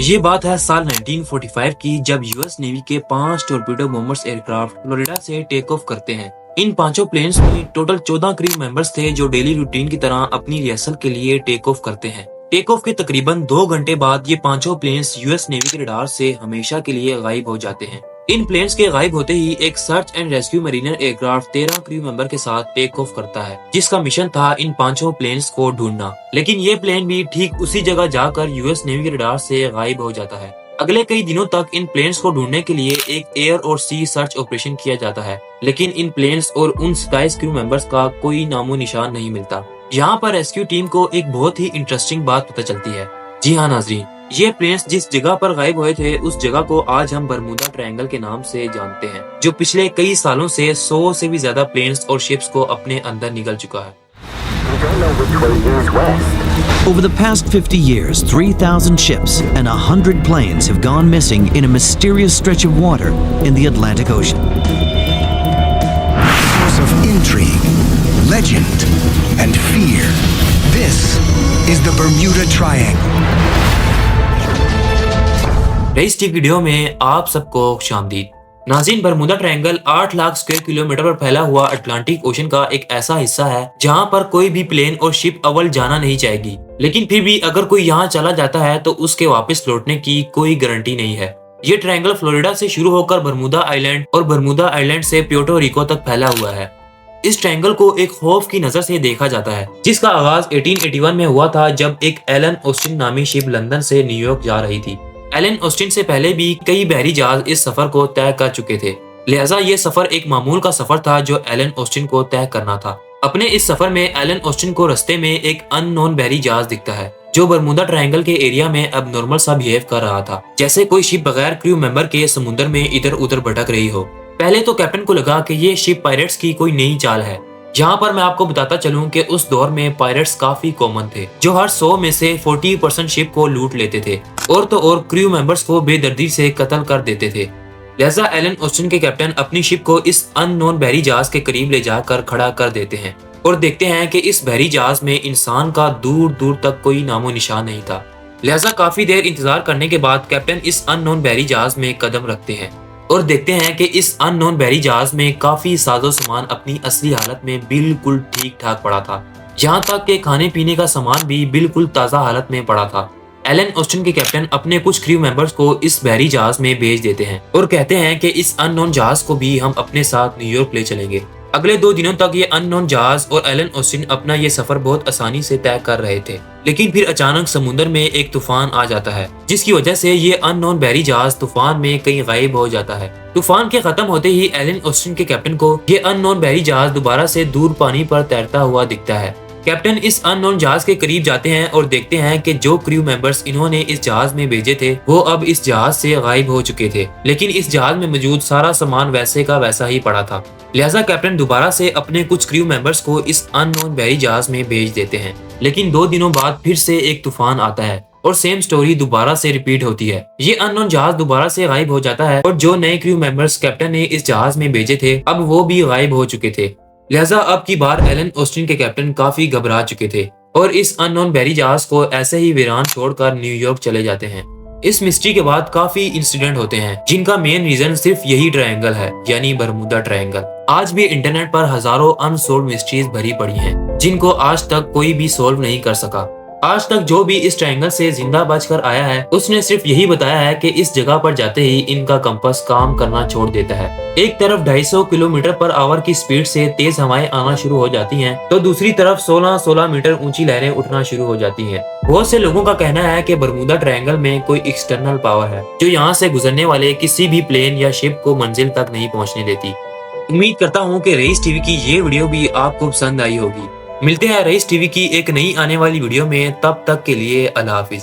ये बात है साल 1945 की, जब यूएस नेवी के 5 टॉर्पीडो बॉम्बर्स एयरक्राफ्ट फ्लोरिडा से टेक ऑफ करते हैं। इन पांचों प्लेन्स में टोटल 14 क्रू मेंबर्स थे जो डेली रूटीन की तरह अपनी रिहर्सल के लिए टेक ऑफ करते हैं। टेक ऑफ के तकरीबन 2 घंटे बाद ये पांचों प्लेन्स यूएस नेवी के रडार से हमेशा के लिए गायब हो जाते हैं। इन प्लेन्स के गायब होते ही एक search and rescue Mariner aircraft 13 crew member के साथ टेक ऑफ करता है, जिसका मिशन था इन पांचों प्लेन्स को ढूंढना। लेकिन ये प्लेन भी ठीक उसी जगह जाकर यूएस नेवी के रडार से गायब हो जाता है। अगले कई दिनों तक इन प्लेन्स को ढूंढने के लिए एक एयर और सी सर्च ऑपरेशन किया जाता है, लेकिन इन प्लेन्स और उन 27 क्रू मेंबर्स का कोई नामो निशान नहीं मिलता। यहाँ पर रेस्क्यू टीम को एक बहुत ही इंटरेस्टिंग बात पता चलती है। जी हाँ नाजरीन, ये प्लेन्स जिस जगह पर गायब हुए थे उस जगह को आज हम बरमूदा ट्रायंगल के नाम से जानते हैं, जो पिछले कई सालों से 100 से भी ज्यादा प्लेन्स और शिप्स को अपने अंदर निगल चुका है। Over the past 50 years, 3,000 ships and 100 planes have gone missing in a mysterious stretch of water in the Atlantic Ocean. Source of intrigue, legend, and fear. This is the Bermuda Triangle. इस video में आप सबको खुशामदीद। नाज़रीन, Bermuda triangle 8 lakh square kilometre पर फैला हुआ Atlantic ocean का एक ऐसा हिस्सा है जहां पर कोई भी प्लेन और शिप अव्वल जाना नहीं चाहेगी, लेकिन फिर भी अगर कोई यहां चला जाता है तो उसके वापस लौटने की कोई गारंटी नहीं है। ये ट्रायंगल फ्लोरिडा से शुरू होकर बरमूदा आइलैंड और बरमूदा आइलैंड से प्यूर्टो रिको तक फैला हुआ है। इस ट्रायंगल को एक खौफ की नजर से देखा जाता है, जिसका आगाज 1881 में हुआ था, जब एक एलन ऑस्टिन नामी शिप लंदन से न्यूयॉर्क जा रही थी। एलन ऑस्टिन से पहले भी कई बहरी जहाज इस सफर को तय कर चुके थे, लिहाजा ये सफर एक मामूल का सफर था जो एलन ऑस्टिन को तय करना था। अपने इस सफर में एलन ऑस्टिन को रास्ते में एक अननोन बहरी जहाज दिखता है जो बरमूदा ट्रायंगल के एरिया में अब नॉर्मल सा बिहेव कर रहा था, जैसे कोई शिप बगैर क्रू मेंबर के समुद्र में इधर उधर भटक रही हो। पहले तो कैप्टन को लगा कि ये शिप पायरेट्स की कोई नई चाल है। यहाँ पर मैं आपको बताता चलूं कि उस दौर में पायरेट्स काफी कॉमन थे, जो हर 100 में से 40% शिप को लूट लेते थे और तो और क्रू मेंबर्स को बेदर्दी से कत्ल कर देते थे। लिहाजा एलन ऑस्टिन के कैप्टन अपनी शिप को इस अननोन बहरी जहाज के करीब ले जाकर खड़ा कर देते हैं और देखते हैं कि इस बहरी जहाज में इंसान का दूर दूर तक कोई नामो निशान नहीं था। लिहाजा काफी देर इंतजार करने के बाद कैप्टन इस अननोन बहरी जहाज में कदम रखते हैं और देखते हैं कि इस अननोन बहरी जहाज में काफी साजो सामान अपनी असली हालत में बिल्कुल ठीक ठाक पड़ा था। यहाँ तक कि खाने पीने का सामान भी बिल्कुल ताज़ा हालत में पड़ा था। एलन ऑस्टिन के कैप्टन अपने कुछ क्रू मेंबर्स को इस बहरी जहाज में भेज देते हैं और कहते हैं कि इस अननोन जहाज को भी हम अपने साथ न्यूयॉर्क ले चलेंगे। अगले 2 दिनों तक ये अननोन जहाज और एलन ऑस्टिन अपना ये सफर बहुत आसानी से तय कर रहे थे, लेकिन फिर अचानक समुद्र में एक तूफान आ जाता है, जिसकी वजह से ये अननोन बहरी जहाज तूफान में कहीं गायब हो जाता है। तूफान के खत्म होते ही एलन ऑस्टिन के कैप्टन को ये अननोन बहरी जहाज दोबारा से दूर पानी पर तैरता हुआ दिखता है। कैप्टन इस अननोन जहाज के करीब जाते हैं और देखते हैं कि जो क्रू मेंबर्स इन्होंने इस जहाज में भेजे थे वो अब इस जहाज से गायब हो चुके थे, लेकिन इस जहाज में मौजूद सारा सामान वैसे का वैसा ही पड़ा था। लिहाजा कैप्टन दोबारा से अपने कुछ क्रू मेंबर्स को इस अननोन बहरी जहाज में भेज देते हैं, लेकिन 2 दिनों बाद फिर से एक तूफान आता है और सेम स्टोरी दोबारा से रिपीट होती है। ये अननोन जहाज दोबारा से गायब हो जाता है और जो नए क्रू मेंबर्स कैप्टन ने इस जहाज में भेजे थे अब वो भी गायब हो चुके थे। लिहाजा अब की बार एलन ऑस्टिन के कैप्टन काफी घबरा चुके थे और इस अननोन बहरी जहाज को ऐसे ही वीरान छोड़कर न्यूयॉर्क चले जाते हैं। इस मिस्ट्री के बाद काफी इंसिडेंट होते हैं, जिनका मेन रीजन सिर्फ यही ट्रायंगल है, यानी बरमूदा ट्रायंगल। आज भी इंटरनेट पर हजारों अनसोल्व मिस्ट्रीज भरी पड़ी हैं, जिनको आज तक कोई भी सोल्व नहीं कर सका। आज तक जो भी इस ट्रायंगल से जिंदा बचकर आया है उसने सिर्फ यही बताया है कि इस जगह पर जाते ही इनका कंपास काम करना छोड़ देता है। एक तरफ 250 किलोमीटर पर आवर की स्पीड से तेज हवाएं आना शुरू हो जाती हैं, तो दूसरी तरफ 16-16 मीटर ऊंची लहरें उठना शुरू हो जाती हैं। बहुत से लोगों का कहना है कि बरमूदा ट्रायंगल में कोई एक्सटर्नल पावर है जो यहाँ से गुजरने वाले किसी भी प्लेन या शिप को मंजिल तक नहीं पहुँचने देती। उम्मीद करता हूँ कि रईस टीवी की ये वीडियो भी आपको पसंद आई होगी। मिलते हैं रईस टीवी की एक नई आने वाली वीडियो में, तब तक के लिए अल्लाह हाफिज।